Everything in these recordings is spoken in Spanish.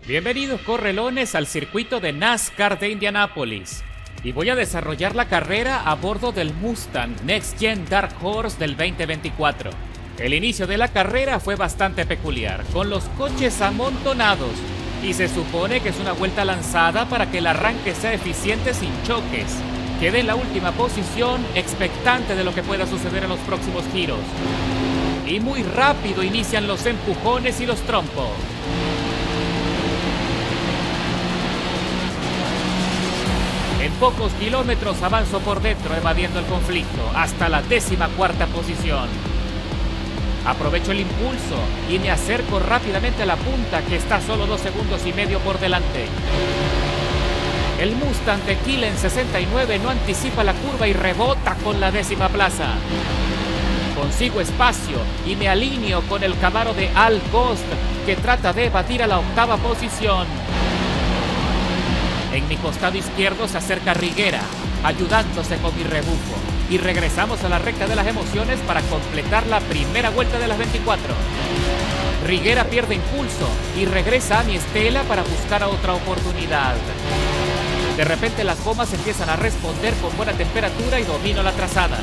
Bienvenidos correlones al circuito de NASCAR de Indianápolis. Y voy a desarrollar la carrera a bordo del Mustang Next Gen Dark Horse del 2024. El inicio de la carrera fue bastante peculiar, con los coches amontonados. Y se supone que es una vuelta lanzada para que el arranque sea eficiente sin choques. Quedé en la última posición, expectante de lo que pueda suceder en los próximos giros. Y muy rápido inician los empujones y los trompos. En pocos kilómetros avanzo por dentro evadiendo el conflicto, hasta la 14ª posición. Aprovecho el impulso y me acerco rápidamente a la punta, que está solo 2,5 segundos por delante. El Mustang de Killen 69 no anticipa la curva y rebota con la 10ª plaza. Consigo espacio y me alineo con el Camaro de Al Ghost, que trata de batir a la 8ª posición. En mi costado izquierdo se acerca Riguera, ayudándose con mi rebufo, y regresamos a la recta de las emociones para completar la primera vuelta de las 24. Riguera pierde impulso y regresa a mi estela para buscar otra oportunidad. De repente las gomas empiezan a responder con buena temperatura y domino la trazada.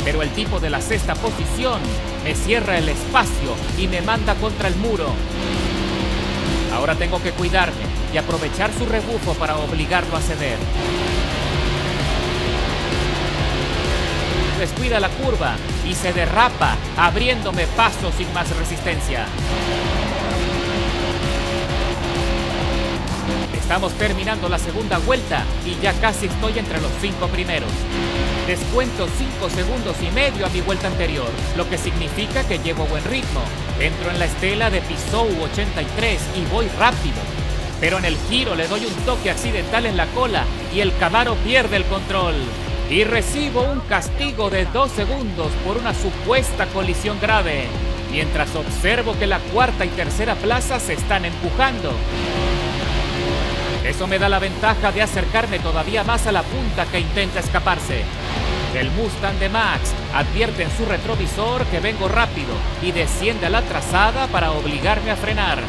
Pero el tipo de la 6ª posición me cierra el espacio y me manda contra el muro. Ahora tengo que cuidarme y aprovechar su rebufo para obligarlo a ceder. Descuida la curva y se derrapa, abriéndome paso sin más resistencia. Estamos terminando la segunda vuelta y ya casi estoy entre los 5 primeros. Descuento 5,5 segundos a mi vuelta anterior, lo que significa que llevo buen ritmo. Entro en la estela de Peugeot 83 y voy rápido. Pero en el giro le doy un toque accidental en la cola y el Camaro pierde el control. Y recibo un castigo de 2 segundos por una supuesta colisión grave, mientras observo que la 4ª y 3ª plaza se están empujando. Eso me da la ventaja de acercarme todavía más a la punta, que intenta escaparse. El Mustang de Max advierte en su retrovisor que vengo rápido y desciende a la trazada para obligarme a frenar.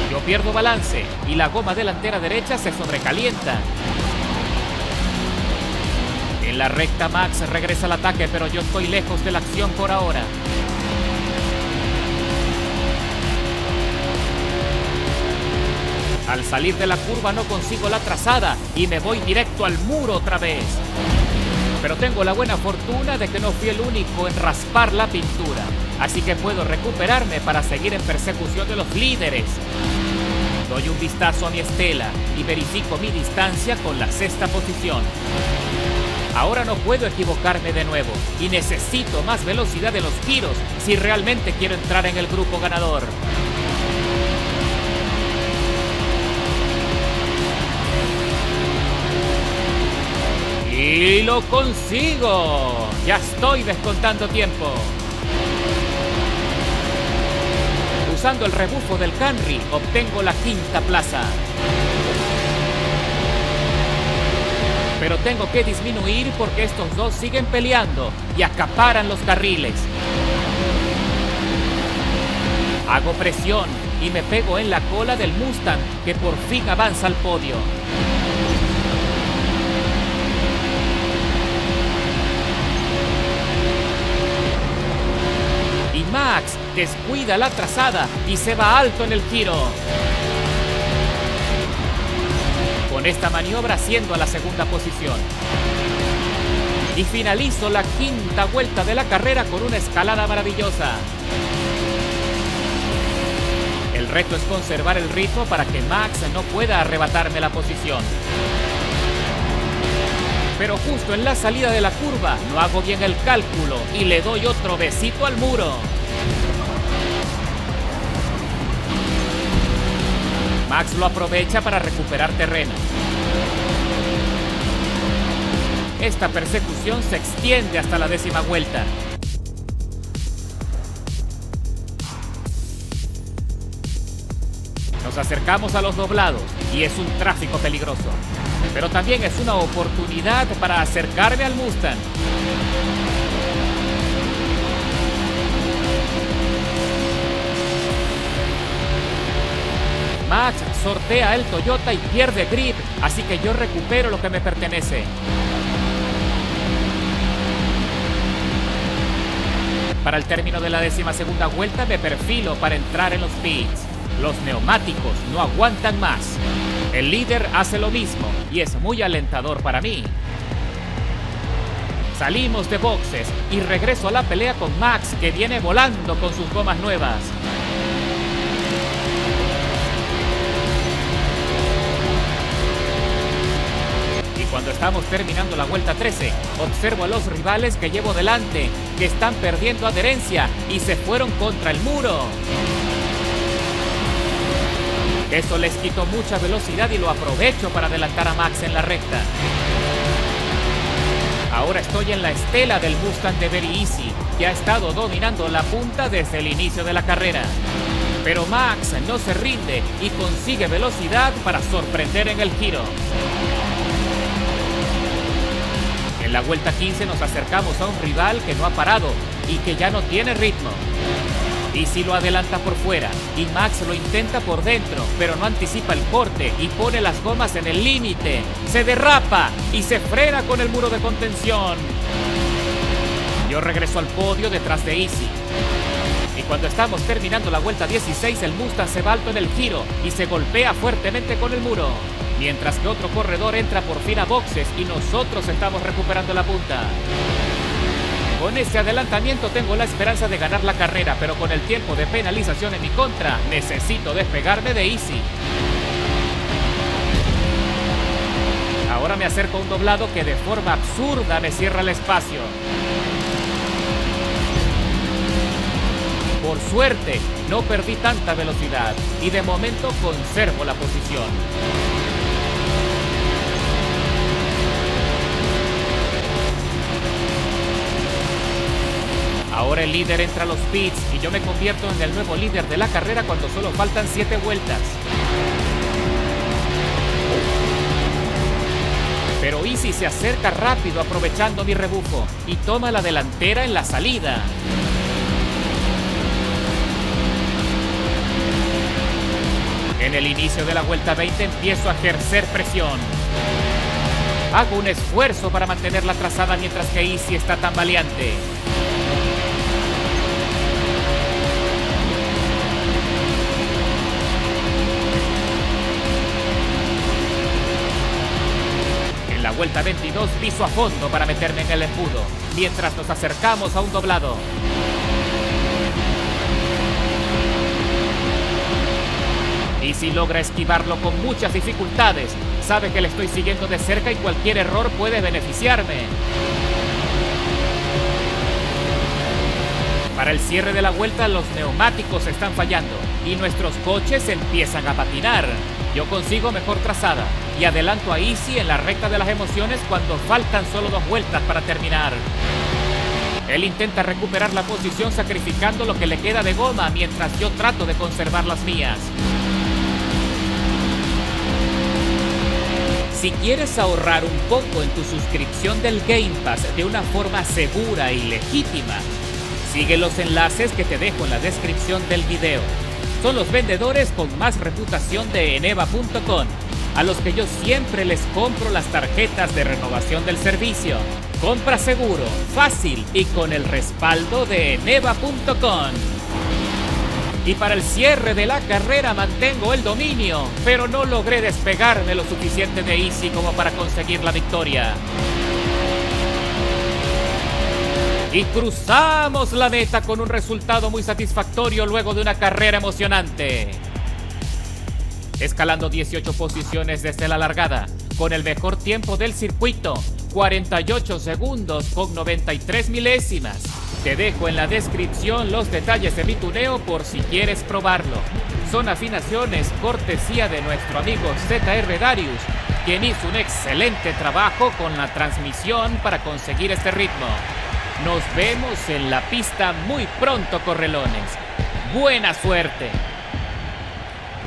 Yo pierdo balance y la goma delantera derecha se sobrecalienta. En la recta Max regresa al ataque, pero yo estoy lejos de la acción por ahora. Al salir de la curva no consigo la trazada y me voy directo al muro otra vez. Pero tengo la buena fortuna de que no fui el único en raspar la pintura, así que puedo recuperarme para seguir en persecución de los líderes. Doy un vistazo a mi estela y verifico mi distancia con la 6ª posición. Ahora no puedo equivocarme de nuevo y necesito más velocidad en los giros si realmente quiero entrar en el grupo ganador. ¡Y lo consigo! Ya estoy descontando tiempo. Usando el rebufo del Camry, obtengo la 5ª plaza. Pero tengo que disminuir porque estos dos siguen peleando y acaparan los carriles. Hago presión y me pego en la cola del Mustang, que por fin avanza al podio. Y Max descuida la trazada y se va alto en el giro. Con esta maniobra asciendo a la 2ª posición. Y finalizo la 5ª vuelta de la carrera con una escalada maravillosa. El reto es conservar el ritmo para que Max no pueda arrebatarme la posición. Pero justo en la salida de la curva no hago bien el cálculo y le doy otro besito al muro. Max lo aprovecha para recuperar terreno. Esta persecución se extiende hasta la 10ª vuelta. Nos acercamos a los doblados y es un tráfico peligroso. Pero también es una oportunidad para acercarme al Mustang. sortea el Toyota y pierde grip, así que yo recupero lo que me pertenece. Para el término de la 12ª vuelta me perfilo para entrar en los pits. Los neumáticos no aguantan más. El líder hace lo mismo y es muy alentador para mí. Salimos de boxes y regreso a la pelea con Max, que viene volando con sus gomas nuevas. Y cuando estamos terminando la vuelta 13, observo a los rivales que llevo delante, que están perdiendo adherencia y se fueron contra el muro. Eso les quitó mucha velocidad y lo aprovecho para adelantar a Max en la recta. Ahora estoy en la estela del Mustang de Very Easy, que ha estado dominando la punta desde el inicio de la carrera. Pero Max no se rinde y consigue velocidad para sorprender en el giro. En la vuelta 15 nos acercamos a un rival que no ha parado y que ya no tiene ritmo. Easy lo adelanta por fuera y Max lo intenta por dentro, pero no anticipa el corte y pone las gomas en el límite. Se derrapa y se frena con el muro de contención. Yo regreso al podio detrás de Easy. Y cuando estamos terminando la vuelta 16, el Mustang se va alto en el giro y se golpea fuertemente con el muro. Mientras que otro corredor entra por fin a boxes y nosotros estamos recuperando la punta. Con este adelantamiento tengo la esperanza de ganar la carrera, pero con el tiempo de penalización en mi contra, necesito despegarme de Easy. Ahora me acerco a un doblado que de forma absurda me cierra el espacio. Por suerte, no perdí tanta velocidad y de momento conservo la posición. Ahora el líder entra a los pits y yo me convierto en el nuevo líder de la carrera cuando solo faltan 7 vueltas. Pero Easy se acerca rápido aprovechando mi rebufo y toma la delantera en la salida. En el inicio de la vuelta 20 empiezo a ejercer presión. Hago un esfuerzo para mantener la trazada mientras que Easy está tambaleante. En la vuelta 22 piso a fondo para meterme en el embudo, mientras nos acercamos a un doblado. Easy logra esquivarlo con muchas dificultades. Sabe que le estoy siguiendo de cerca y cualquier error puede beneficiarme. Para el cierre de la vuelta los neumáticos están fallando y nuestros coches empiezan a patinar. Yo consigo mejor trazada y adelanto a Easy en la recta de las emociones cuando faltan solo 2 vueltas para terminar. Él intenta recuperar la posición sacrificando lo que le queda de goma mientras yo trato de conservar las mías. Si quieres ahorrar un poco en tu suscripción del Game Pass de una forma segura y legítima, sigue los enlaces que te dejo en la descripción del video. Son los vendedores con más reputación de eneva.com, a los que yo siempre les compro las tarjetas de renovación del servicio. Compra seguro, fácil y con el respaldo de eneva.com. Y para el cierre de la carrera mantengo el dominio, pero no logré despegarme lo suficiente de Easy como para conseguir la victoria. Y cruzamos la meta con un resultado muy satisfactorio luego de una carrera emocionante. Escalando 18 posiciones desde la largada, con el mejor tiempo del circuito, 48 segundos con 93 milésimas. Te dejo en la descripción los detalles de mi tuneo por si quieres probarlo. Son afinaciones cortesía de nuestro amigo ZR Darius, quien hizo un excelente trabajo con la transmisión para conseguir este ritmo. Nos vemos en la pista muy pronto, correlones. ¡Buena suerte!